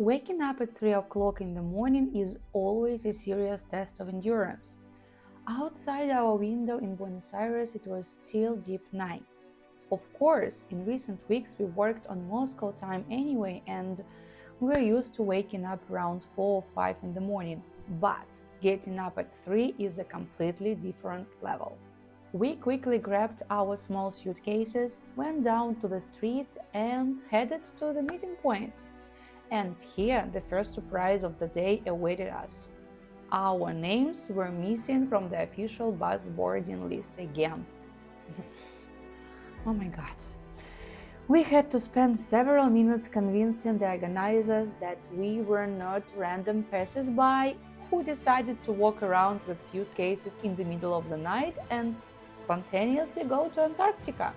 Waking up at 3 o'clock in the morning is always a serious test of endurance. Outside our window in Buenos-Ayresa it was still deep night. Of course, in recent weeks we worked on Moscow time anyway and we were used to waking up around 4 or 5 in the morning, but getting up at 3 is a completely different level. We quickly grabbed our small suitcases, went down to the street and headed to the meeting point. And here the first surprise of the day awaited us. Our names were missing from the official bus boarding list again. Oh my god. We had to spend several minutes convincing the organizers that we were not random passers-by who decided to walk around with suitcases in the middle of the night and spontaneously go to Antarctica.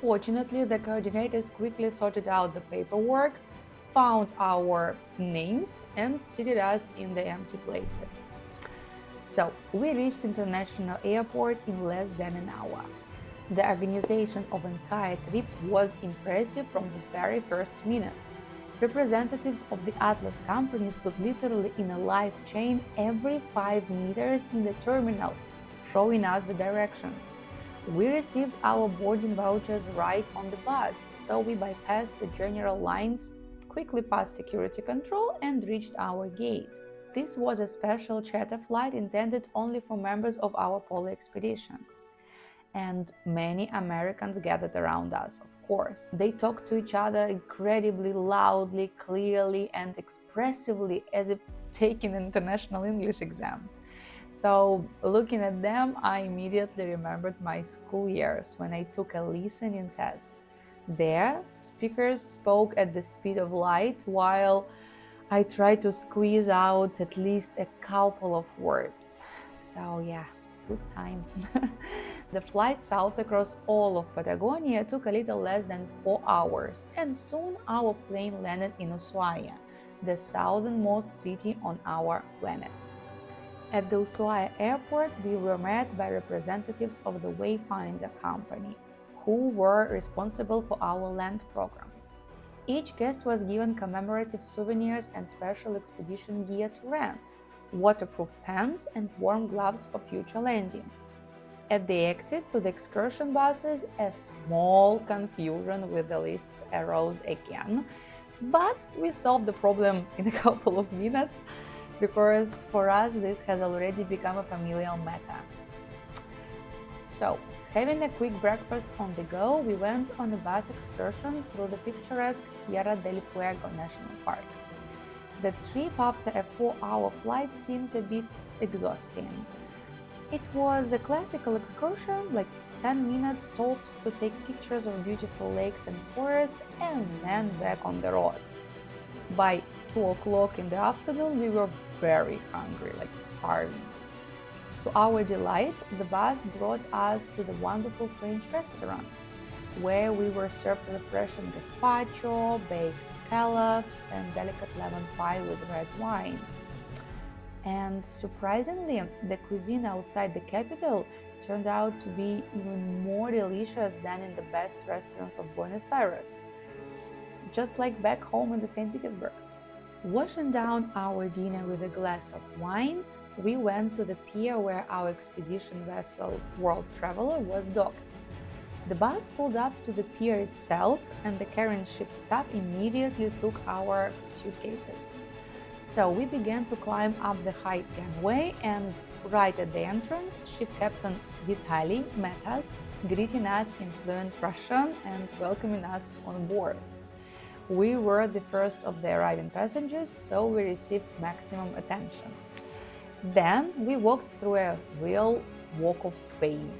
Fortunately, the coordinators quickly sorted out the paperwork, found our names and seated us in the empty places. So, we reached International Airport in less than an hour. The organization of the entire trip was impressive from the very first minute. Representatives of the Atlas company stood literally in a live chain every 5 meters in the terminal, showing us the direction. We received our boarding vouchers right on the bus, so we bypassed the general lines, quickly passed security control and reached our gate. This was a special charter flight intended only for members of our polar expedition. And many Americans gathered around us, of course. They talked to each other incredibly loudly, clearly and expressively as if taking an international English exam. So, looking at them, I immediately remembered my school years when I took a listening test. There, speakers spoke at the speed of light while I tried to squeeze out at least a couple of words. So yeah, good time. The flight south across all of Patagonia took a little less than 4 hours, and soon our plane landed in Ушуайю, the southernmost city on our planet. At the Ушуайю airport, we were met by representatives of the Wayfinder company, who were responsible for our land program. Each guest was given commemorative souvenirs and special expedition gear to rent, waterproof pants and warm gloves for future landing. At the exit to the excursion buses, a small confusion with the lists arose again, but we solved the problem in a couple of minutes because for us this has already become a familiar matter. So, having a quick breakfast on the go, we went on a bus excursion through the picturesque Tierra del Fuego National Park. The trip after a 4-hour flight seemed a bit exhausting. It was a classical excursion, like 10 minutes tops to take pictures of beautiful lakes and forests and then back on the road. By 2 o'clock in the afternoon, we were very hungry, like starving. To our delight, the bus brought us to the wonderful French restaurant, where we were served refreshing gazpacho, baked scallops, and delicate lemon pie with red wine. And surprisingly, the cuisine outside the capital turned out to be even more delicious than in the best restaurants of Buenos Aires, just like back home in the St. Petersburg. Washing down our dinner with a glass of wine, we went to the pier where our expedition vessel, World Traveler, was docked. The bus pulled up to the pier itself, and the carrying ship staff immediately took our suitcases. So we began to climb up the high gangway, and right at the entrance, ship captain Vitaly met us, greeting us in fluent Russian and welcoming us on board. We were the first of the arriving passengers, so we received maximum attention. Then we walked through a real walk of fame.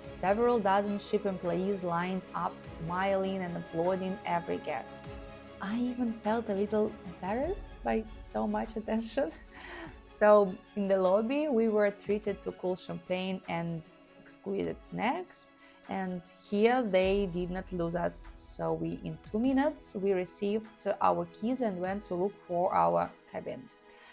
Several dozen ship employees lined up, smiling and applauding every guest. I even felt a little embarrassed by so much attention. So in the lobby, we were treated to cool champagne and exquisite snacks. And here they did not lose us. So in 2 minutes, we received our keys and went to look for our cabin.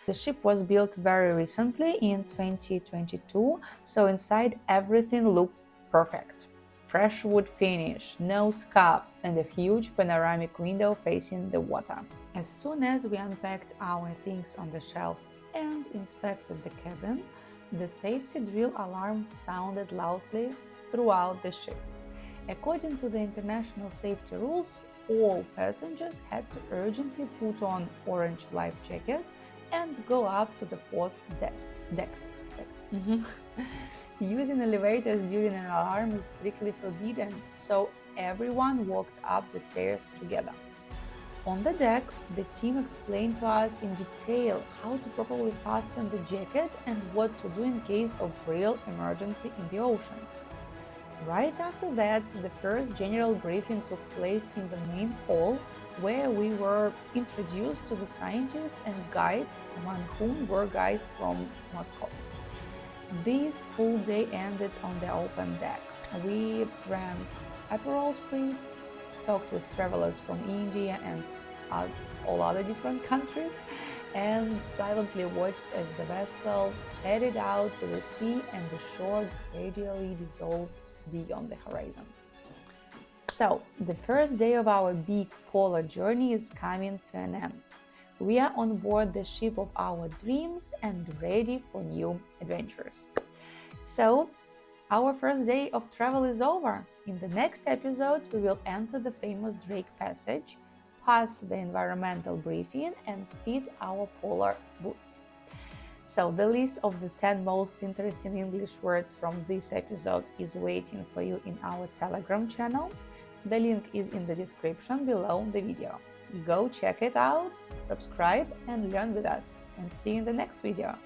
The ship was built very recently in 2022, so inside everything looked perfect. pressure wood finish, no scuffs, and a huge panoramic window facing the water. As soon as we unpacked our things on the shelves and inspected the cabin, the safety drill alarm sounded loudly throughout the ship. According to the international safety rules, all passengers had to urgently put on orange life jackets and go up to the fourth deck. Using elevators during an alarm is strictly forbidden, so everyone walked up the stairs together. On the deck, the team explained to us in detail how to properly fasten the jacket and what to do in case of real emergency in the ocean. Right after that, the first general briefing took place in the main hall, where we were introduced to the scientists and guides, among whom were guys from Moscow. This full day ended on the open deck. We drank Aperol spritz, talked with travelers from India and all other different countries, and silently watched as the vessel headed out to the sea and the shore gradually dissolved beyond the horizon. So, the first day of our big polar journey is coming to an end. We are on board the ship of our dreams and ready for new adventures. So, our first day of travel is over. In the next episode, we will enter the famous Drake Passage, pass the environmental briefing, and fit our polar boots. So the list of the 10 most interesting English words from this episode is waiting for you in our Telegram channel. The link is in the description below the video. Go check it out, subscribe, and learn with us. And see you in the next video.